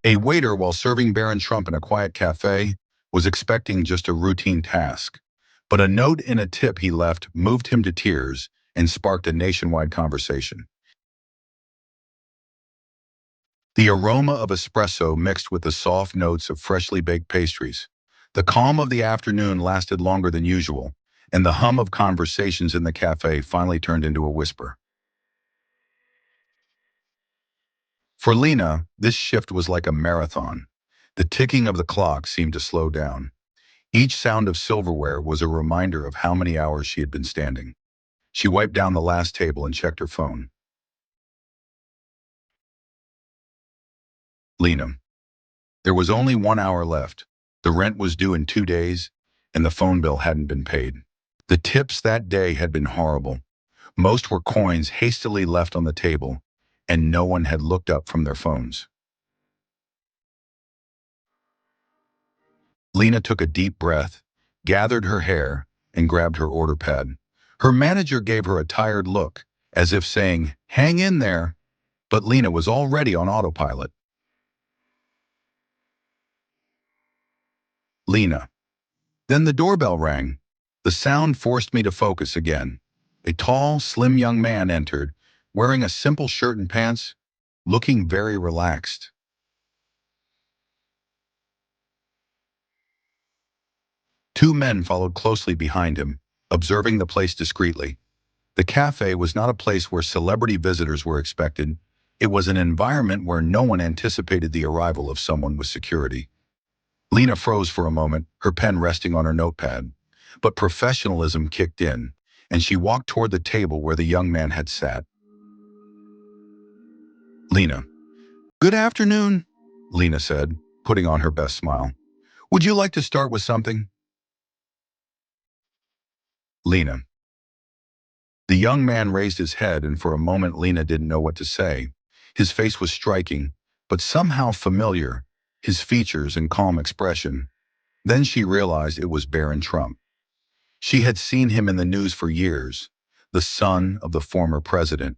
A waiter, while serving Barron Trump in a quiet cafe, was expecting just a routine task. But a note in a tip he left moved him to tears and sparked a nationwide conversation. The aroma of espresso mixed with the soft notes of freshly baked pastries. The calm of the afternoon lasted longer than usual, and the hum of conversations in the cafe finally turned into a whisper. For Lena, this shift was like a marathon. The ticking of the clock seemed to slow down. Each sound of silverware was a reminder of how many hours she had been standing. She wiped down the last table and checked her phone. Lena. There was only 1 hour left. The rent was due in 2 days, and the phone bill hadn't been paid. The tips that day had been horrible. Most were coins hastily left on the table, and no one had looked up from their phones. Lena took a deep breath, gathered her hair, and grabbed her order pad. Her manager gave her a tired look, as if saying, "Hang in there," but Lena was already on autopilot. Lena. Then the doorbell rang. The sound forced me to focus again. A tall, slim young man entered, wearing a simple shirt and pants, looking very relaxed. Two men followed closely behind him, observing the place discreetly. The cafe was not a place where celebrity visitors were expected. It was an environment where no one anticipated the arrival of someone with security. Lena froze for a moment, her pen resting on her notepad. But professionalism kicked in, and she walked toward the table where the young man had sat. Lena. Good afternoon, Lena said, putting on her best smile. Would you like to start with something? Lena. The young man raised his head, and for a moment Lena didn't know what to say. His face was striking, but somehow familiar, his features and calm expression. Then she realized it was Barron Trump. She had seen him in the news for years, the son of the former president.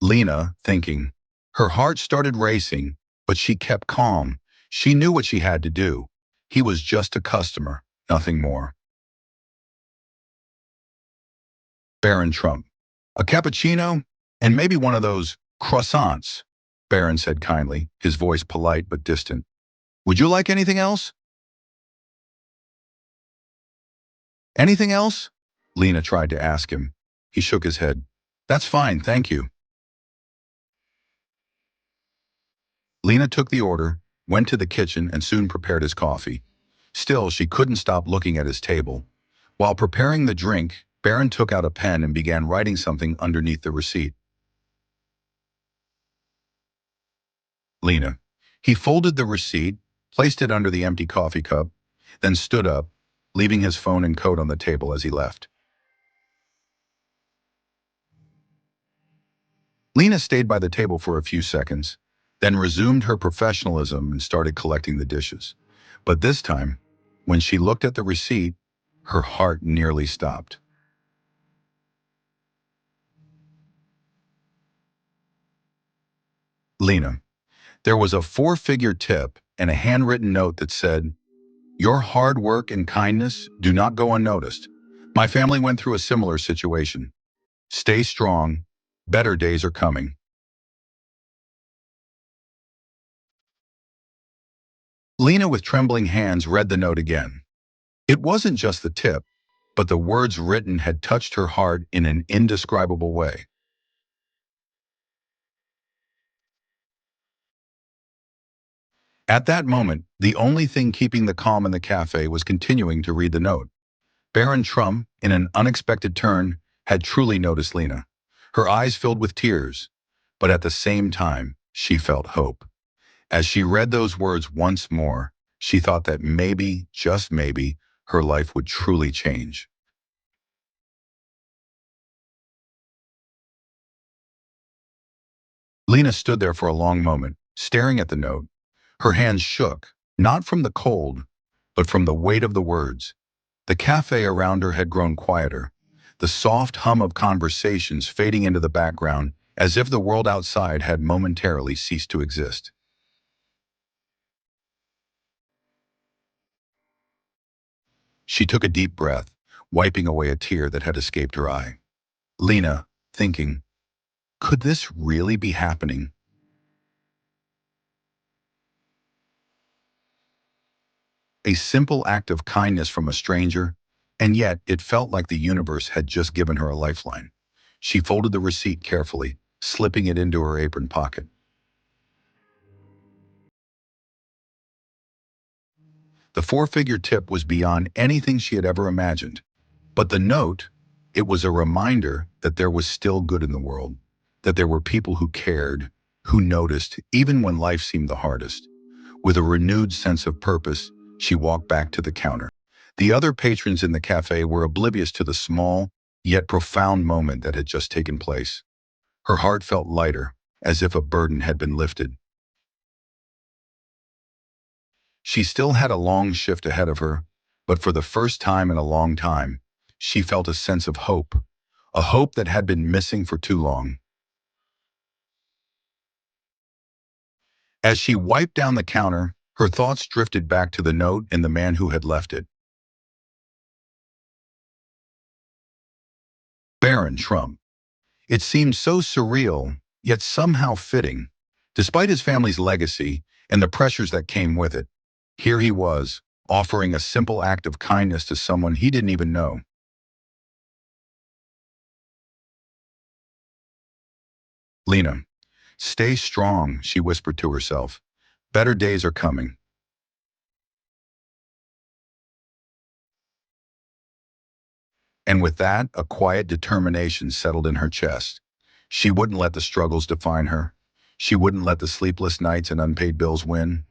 Lena, thinking. Her heart started racing, but she kept calm. She knew what she had to do. He was just a customer, nothing more. Barron Trump. A cappuccino? And maybe one of those croissants, Barron said kindly, his voice polite but distant. Would you like anything else? Anything else? Lena tried to ask him. He shook his head. That's fine, thank you. Lena took the order, went to the kitchen, and soon prepared his coffee. Still, she couldn't stop looking at his table. While preparing the drink, Barron took out a pen and began writing something underneath the receipt. Lena. He folded the receipt, placed it under the empty coffee cup, then stood up, leaving his phone and coat on the table as he left. Lena stayed by the table for a few seconds, then resumed her professionalism and started collecting the dishes. But this time, when she looked at the receipt, her heart nearly stopped. Lena. There was a four-figure tip and a handwritten note that said, "Your hard work and kindness do not go unnoticed. My family went through a similar situation. Stay strong. Better days are coming." Lena, with trembling hands, read the note again. It wasn't just the tip, but the words written had touched her heart in an indescribable way. At that moment, the only thing keeping the calm in the cafe was continuing to read the note. Barron Trump, in an unexpected turn, had truly noticed Lena. Her eyes filled with tears, but at the same time, she felt hope. As she read those words once more, she thought that maybe, just maybe, her life would truly change. Lena stood there for a long moment, staring at the note. Her hands shook, not from the cold, but from the weight of the words. The cafe around her had grown quieter, the soft hum of conversations fading into the background, as if the world outside had momentarily ceased to exist. She took a deep breath, wiping away a tear that had escaped her eye. Lena, thinking, could this really be happening? A simple act of kindness from a stranger, and yet it felt like the universe had just given her a lifeline. She folded the receipt carefully, slipping it into her apron pocket. The four-figure tip was beyond anything she had ever imagined. But the note, it was a reminder that there was still good in the world, that there were people who cared, who noticed, even when life seemed the hardest. With a renewed sense of purpose, she walked back to the counter. The other patrons in the cafe were oblivious to the small, yet profound moment that had just taken place. Her heart felt lighter, as if a burden had been lifted. She still had a long shift ahead of her, but for the first time in a long time, she felt a sense of hope, a hope that had been missing for too long. As she wiped down the counter, her thoughts drifted back to the note and the man who had left it. Barron Trump. It seemed so surreal, yet somehow fitting. Despite his family's legacy and the pressures that came with it, here he was, offering a simple act of kindness to someone he didn't even know. Lena, stay strong, she whispered to herself. Better days are coming. And with that, a quiet determination settled in her chest. She wouldn't let the struggles define her. She wouldn't let the sleepless nights and unpaid bills win.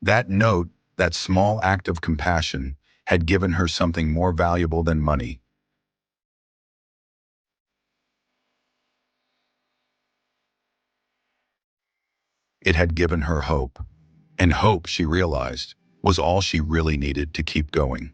That note, that small act of compassion, had given her something more valuable than money. It had given her hope. And hope, she realized, was all she really needed to keep going.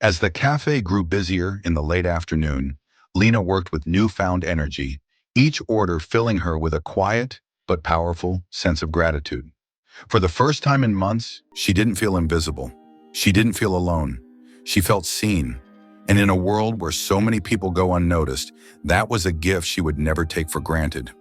As the cafe grew busier in the late afternoon, Lena worked with newfound energy, each order filling her with a quiet but powerful sense of gratitude. For the first time in months, she didn't feel invisible. She didn't feel alone. She felt seen. And in a world where so many people go unnoticed, that was a gift she would never take for granted.